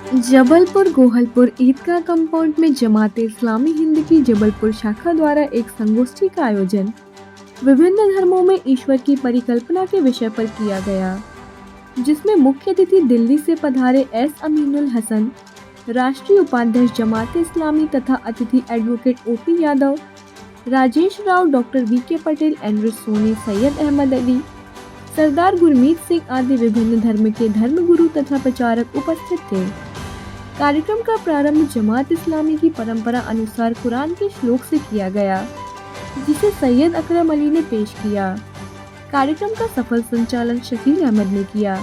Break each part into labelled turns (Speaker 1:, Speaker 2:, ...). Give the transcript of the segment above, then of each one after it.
Speaker 1: जबलपुर गोहलपुर ईदगाह compound में जमात इस्लामी हिंद की जबलपुर शाखा द्वारा एक संगोष्ठी का आयोजन विभिन्न धर्मों में ईश्वर की परिकल्पना के विषय पर किया गया, जिसमें मुख्य अतिथि दिल्ली से पधारे एस अमीनुल हसन, राष्ट्रीय उपाध्यक्ष जमात इस्लामी तथा अतिथि advocate OP Yadav, Rajesh Rao, doctor VK Patel, एनरिच सोनी, सैयद अहमद अली, सरदार गुरमीत सिंह आदि विभिन्न धर्म के धर्मगुरु तथा प्रचारक उपस्थित थे। कार्यक्रम का प्रारंभ जमात इस्लामी की परंपरा अनुसार कुरान के श्लोक से किया गया, जिसे सैयद अकरम अली ने पेश किया। कार्यक्रम का सफल संचालन शकील अहमद ने किया।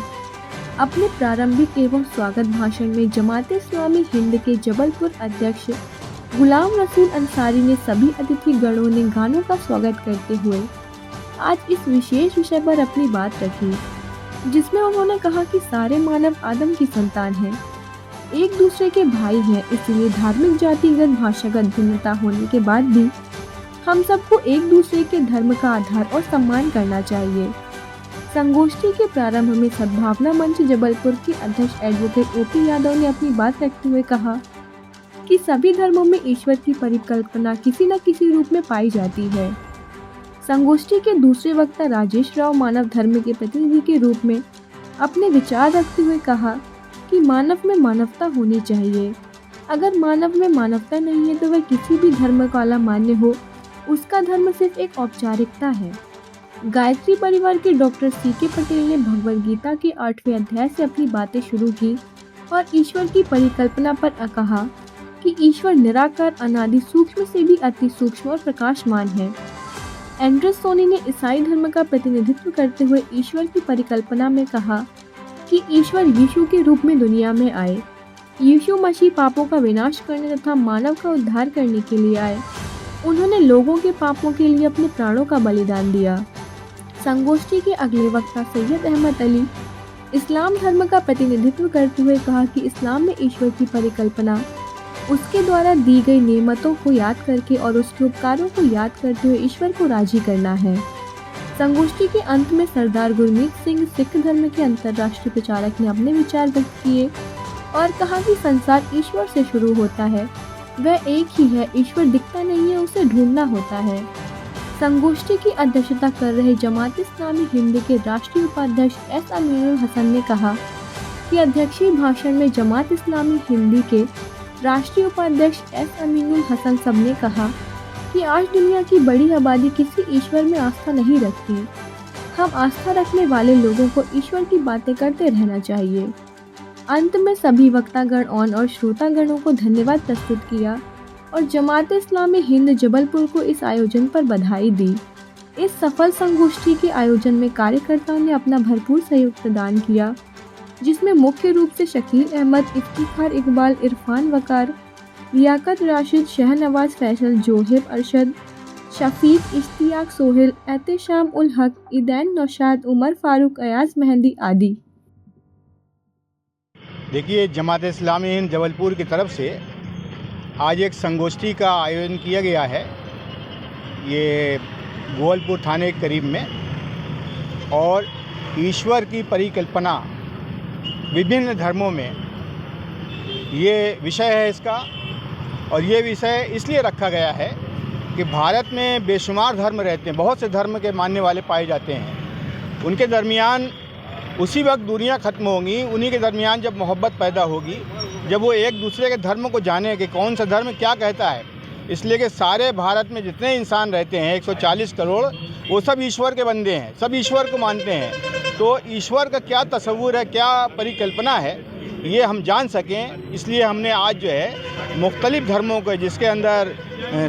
Speaker 1: अपने प्रारंभिक एवं स्वागत भाषण में जमात इस्लामी हिंद के जबलपुर अध्यक्ष गुलाम रसूल अंसारी ने सभी अतिथि गणों ने गानों का स्वागत करते हुए आज इस विशेष विषय पर अपनी बात रखी, जिसमें उन्होंने कहा कि सारे मानव आदम की संतान हैं, एक दूसरे के भाई हैं, इसलिए धार्मिक, जातिगत, भाषागत भिन्नता होने के बाद भी हम सबको एक दूसरे के धर्म का आधार और सम्मान करना चाहिए। संगोष्ठी के प्रारंभ में सद्भावना मंच जबलपुर के अध्यक्ष एडवोकेट ओपी यादव ने अपनी बात रखते हुए कहा कि सभी धर्मों में ईश्वर की परिकल्पना किसी न किसी रूप में पाई जाती है। संगोष्ठी के दूसरे वक्ता राजेश राव मानव धर्म के प्रतिनिधि के रूप में अपने विचार रखते हुए कहा कि मानव में मानवता होनी चाहिए। अगर मानव में मानवता नहीं है तो वह किसी भी धर्म वाला मान्य हो, उसका धर्म सिर्फ एक औपचारिकता है। गायत्री परिवार के डॉक्टर सीके पटेल ने भगवद गीता के 8वें अध्याय से अपनी बातें शुरू की और ईश्वर की परिकल्पना पर कहा कि ईश्वर निराकार, अनादि, सूक्ष्म से भी अति सूक्ष्म और प्रकाशमान है। एनरिच सोनी ने ईसाई धर्म का प्रतिनिधित्व करते हुए ईश्वर की परिकल्पना में कहा कि ईश्वर यीशु के रूप में दुनिया में आए। यीशु मसीह पापों का विनाश करने तथा मानव का उद्धार करने के लिए आए। उन्होंने लोगों के पापों के लिए अपने प्राणों का बलिदान दिया। संगोष्ठी के अगले वक्ता सैयद अहमद अली इस्लाम धर्म का प्रतिनिधित्व करते हुए कहा कि इस्लाम में ईश्वर की परिकल्पना उसके द्वारा दी गई नेमतों को याद करके और उसके उपकारों को याद करते हुए ईश्वर को राजी करना है। संगोष्ठी के अंत में सरदार गुरमीत सिंह, सिख धर्म के अंतर्राष्ट्रीय प्रचारक, ने अपने विचार व्यक्त किए और कहा कि संसार ईश्वर से शुरू होता है, वह एक ही है, ईश्वर दिखता नहीं है, उसे ढूंढना होता है। संगोष्ठी की अध्यक्षता कर रहे जमात इस्लामी हिंद के राष्ट्रीय उपाध्यक्ष एस अमीनुल हसन ने कहा कि अध्यक्षीय भाषण में जमात इस्लामी हिंद के राष्ट्रीय उपाध्यक्ष एस अमीनुल हसन सब ने कहा कि आज दुनिया की बड़ी आबादी किसी ईश्वर में आस्था नहीं रखती। हम आस्था रखने वाले लोगों को ईश्वर की बातें करते रहना चाहिए। अंत में सभी वक्तागण और श्रोतागणों को धन्यवाद प्रस्तुत किया और जमात इस्लामी हिंद जबलपुर को इस आयोजन पर बधाई दी। इस सफल संगोष्ठी के आयोजन में कार्यकर्ताओं ने अपना भरपूर सहयोग प्रदान किया, जिसमें मुख्य रूप से शकील अहमद, इफ्तिखार इकबाल, इरफान वकार, लियाकत राशिद, शहनवाज फैसल, जोहेब अरशद, शफीक, इश्तियाक, सोहेल, एहतेशाम उल हक, ईदैन नौशाद, उमर फारूक, अयाज मेहंदी आदि।
Speaker 2: देखिए, जमात इस्लामी हिंद जबलपुर की तरफ से आज एक संगोष्ठी का आयोजन किया गया है, ये गोहलपुर थाने के करीब में, और ईश्वर की परिकल्पना विभिन्न धर्मों में, ये विषय है इसका। और ये विषय इसलिए रखा गया है कि भारत में बेशुमार धर्म रहते हैं, बहुत से धर्म के मानने वाले पाए जाते हैं। उनके दरमियान उसी वक्त दूरियां खत्म होंगी, उन्हीं के दरमियान जब मोहब्बत पैदा होगी, जब वो एक दूसरे के धर्म को जाने कि कौन सा धर्म क्या कहता है। इसलिए कि सारे भारत में जितने इंसान रहते हैं 140 करोड़, वो सब ईश्वर के बंदे हैं, सब ईश्वर को मानते हैं। तो ईश्वर का क्या तस्वुर है, क्या परिकल्पना है, ये हम जान सकें, इसलिए हमने आज जो है मुख्तलिफ़ धर्मों के, जिसके अंदर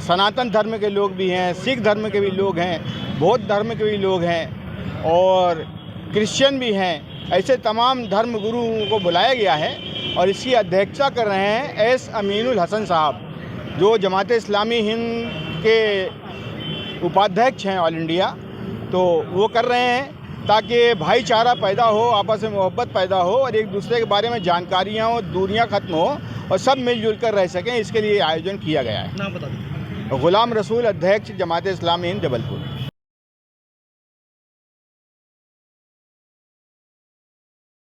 Speaker 2: सनातन धर्म के लोग भी हैं, सिख धर्म के भी लोग हैं, बौद्ध धर्म के भी लोग हैं और क्रिश्चियन भी हैं, ऐसे तमाम धर्म गुरुओं को बुलाया गया है। और इसकी अध्यक्षता कर रहे हैं एस अमीनुल हसन साहब, जो जमात इस्लामी हिंद के उपाध्यक्ष हैं ऑल इंडिया। तो वो कर रहे हैं ताकि भाईचारा पैदा हो, आपस में मोहब्बत पैदा हो और एक दूसरे के बारे में जानकारियाँ हो, दूरियाँ ख़त्म हो और सब मिलजुल कर रह सकें। इसके लिए आयोजन किया गया है। नाम बता दीजिए। गुलाम रसूल, अध्यक्ष जमात इस्लामी हिंद जबलपुर।